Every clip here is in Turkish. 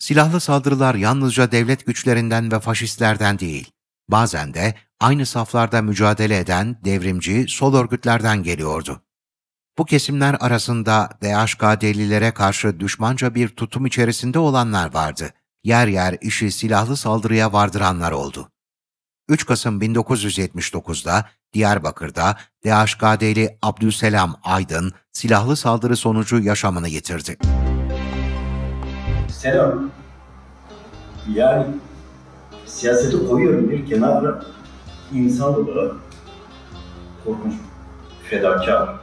Silahlı saldırılar yalnızca devlet güçlerinden ve faşistlerden değil, bazen de aynı saflarda mücadele eden devrimci sol örgütlerden geliyordu. Bu kesimler arasında DHKPC'lilere karşı düşmanca bir tutum içerisinde olanlar vardı. Yer yer işi silahlı saldırıya vardıranlar oldu. 3 Kasım 1979'da Diyarbakır'da DHKPC'li Abdülselam Aydın silahlı saldırı sonucu yaşamını yitirdi. Selam. Yani siyaseti koyuyorum bir kenara, insan olarak korkunç, fedakar.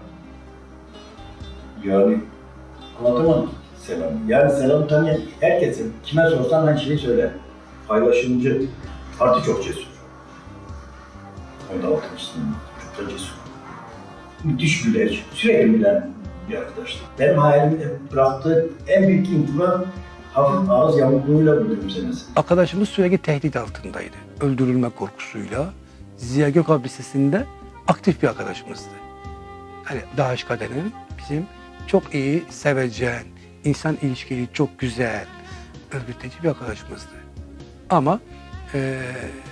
Yani anlatamam Selam. Yani Selam'ı tanıyan herkese, kime sorsan ben şeyi söyler. Paylaşımcı, artı çok cesur. O da altmışsın, çok da cesur. Müthiş güleç, sürekli bilen bir arkadaştı. Benim hayalimde bıraktığı en büyük intiba hafif ağız yamukluğuyla gülümsemesi. Arkadaşımız sürekli tehdit altındaydı. Öldürülme korkusuyla. Ziya Gökalp Lisesi'nde aktif bir arkadaşımızdı. Hani DHKPC'nin bizim çok iyi, sevecen, insan ilişkileri çok güzel, örgütleyici bir arkadaşımızdı. Ama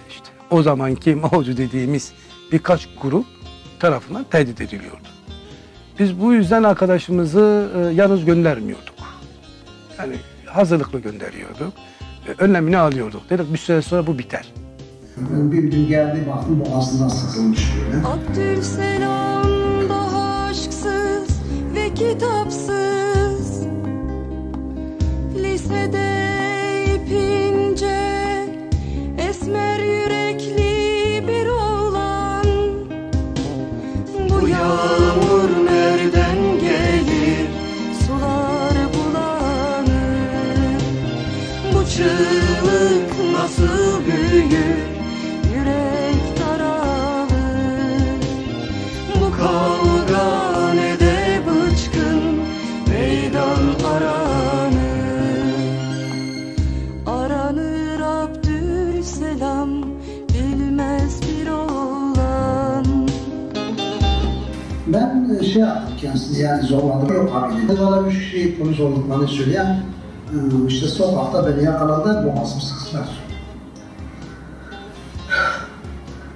işte o zamanki Mao'cu dediğimiz birkaç grup tarafından tehdit ediliyordu. Biz bu yüzden arkadaşımızı yalnız göndermiyorduk. Yani hazırlıklı gönderiyorduk. Önlemini alıyorduk. Dedik bir süre sonra bu biter. Bir gün geldi baktım boğazından sıkılmış böyle. Abdülselam daha aşksız ve kitapsız. Lisede ipince esmer yürekli bir oğlan. Bu yağmur nereden gelir? Sular bulanır. Bu çığlık nasıl büyür? Yürek daralır. Bu kavga ne de bıçkın meydan aranır. Aranır Abdülselam bilmez bir oğlan. Ben şey yaptım kendisini yani zorladım. Yok abi dedi. Bana bir şey polis olduklarını söyleyen işte sokakta beni yakaladı boğazımı sıktılar.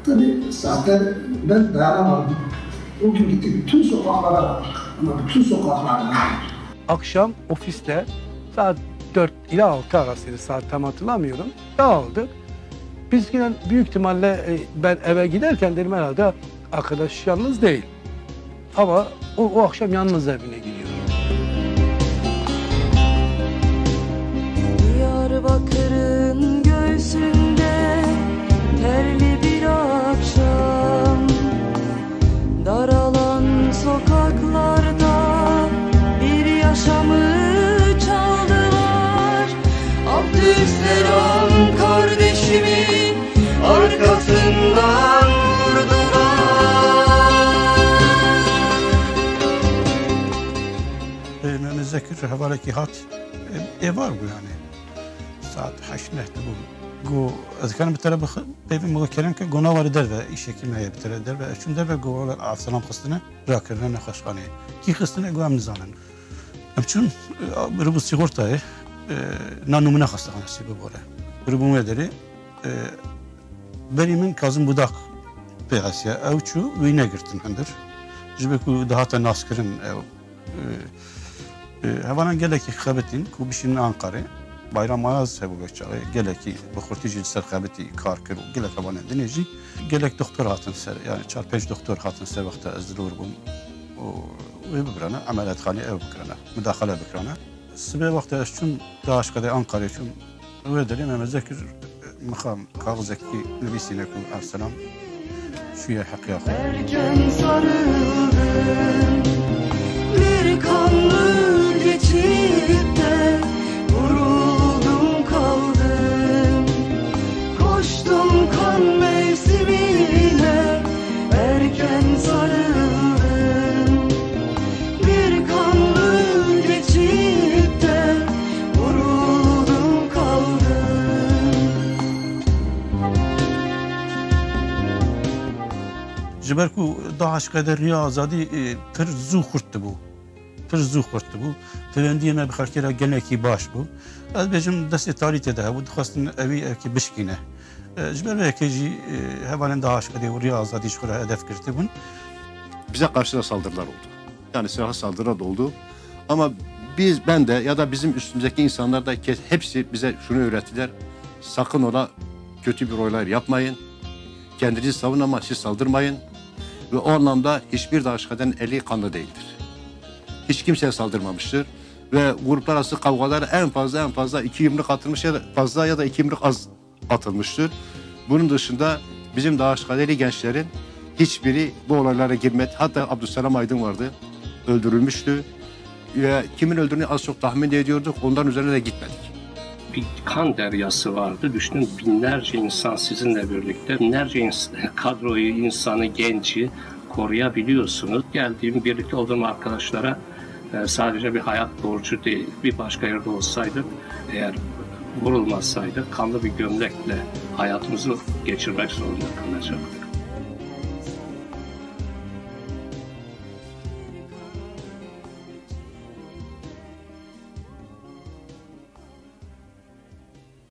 Tabii zaten ben dayanamadım. O gün gittik bütün sokaklara baktık. Ama bütün sokaklara Akşam ofiste saat 4 ila 6 arasıydı, saat tam hatırlamıyorum. Dağıldık. Biz yine büyük ihtimalle ben eve giderken dedim herhalde arkadaş yalnız değil. Ama o akşam yalnız evine gidiyor. Diyarbakır'ın göğsünde terli bir akşam. Daralan sokaklarda bir yaşamı çaldılar. Abdülselam kardeşimi arkasından vurdular. متذكر هذاك هات ايفار يعني ساعة 8 نحت جو اذا كان بترى بيبي مو كلام كجونا ورا دربه ايش كي ما هي بترى دربه شو دربه جو عف سلام خصنا راكر لنا خشخانه كي خصنا جو عم نزانن امشون بربو سيغورتا نانو منا خصنا سي ببوره بربو مدري بري من كازم بوداك بياسيا او شو وينا قرتن هندر جبكو دهات الناس كرن هوانا geleki xabetin ku bişin Ankara bayram ayaz hebu geçağı geleki bu xurtiji ser xabeti karkır gelek havana dineci gelek doktor hatın ser yani çarpej doktor hatın ser vaqta azdılur bu ve bukrana ameliyat khani ev bukrana müdahale bukrana sibe vaqta şun daş kadar Ankara şun ve dedim ama zekir makam kağızdaki lübisine ku arsalam şuya hakikat Erken sarıldım bir kanlı geçitte vuruldum kaldım. Koştum kan mevsimine erken sarıldım. Bir kanlı geçitte vuruldum kaldım. جبركو داعش قدر يا زادي تر زو خرت بو پر زوو خورد بوو پەیوەندی ئەمە بە خەڵکێرا گەلێکی باش بوو ئەس بێژم دەستی تالی تێدا بوو دخواستن ئەوی ئەوکی بشکینە ji ber vekê jî hevalên daişkirê û riya azadî ji xwe re hedef girtibûn. Bize karşı da saldırılar oldu. Yani silahlı saldırılar da oldu. Ama ben de ya da bizim üstümüzdeki insanlar da hepsi bize şunu öğrettiler. Sakın ola kötü bir olaylar yapmayın. Kendinizi savun ama siz saldırmayın. Ve o anlamda hiçbir daişkadenin eli kanlı değildir. Hiç kimseye saldırmamıştır. Ve gruplar arası kavgalar en fazla 2 yumruk atılmış ya da fazla ya da 2 yumruk az atılmıştır. Bunun dışında bizim daişkadeli gençlerin hiçbiri bu olaylara girmedi. Hatta Abdüsselam Aydın vardı. Öldürülmüştü. Ve kimin öldürdüğünü az çok tahmin ediyorduk. Ondan üzerine de gitmedik. Bir kan deryası vardı. Düşünün binlerce insan sizinle birlikte, binlerce kadroyu, insanı, genci koruyabiliyorsunuz. Birlikte olduğum arkadaşlara sadece bir hayat borcu değil. Bir başka yerde olsaydık, eğer vurulmasaydık kanlı bir gömlekle hayatımızı geçirmek zorunda kalacaktık.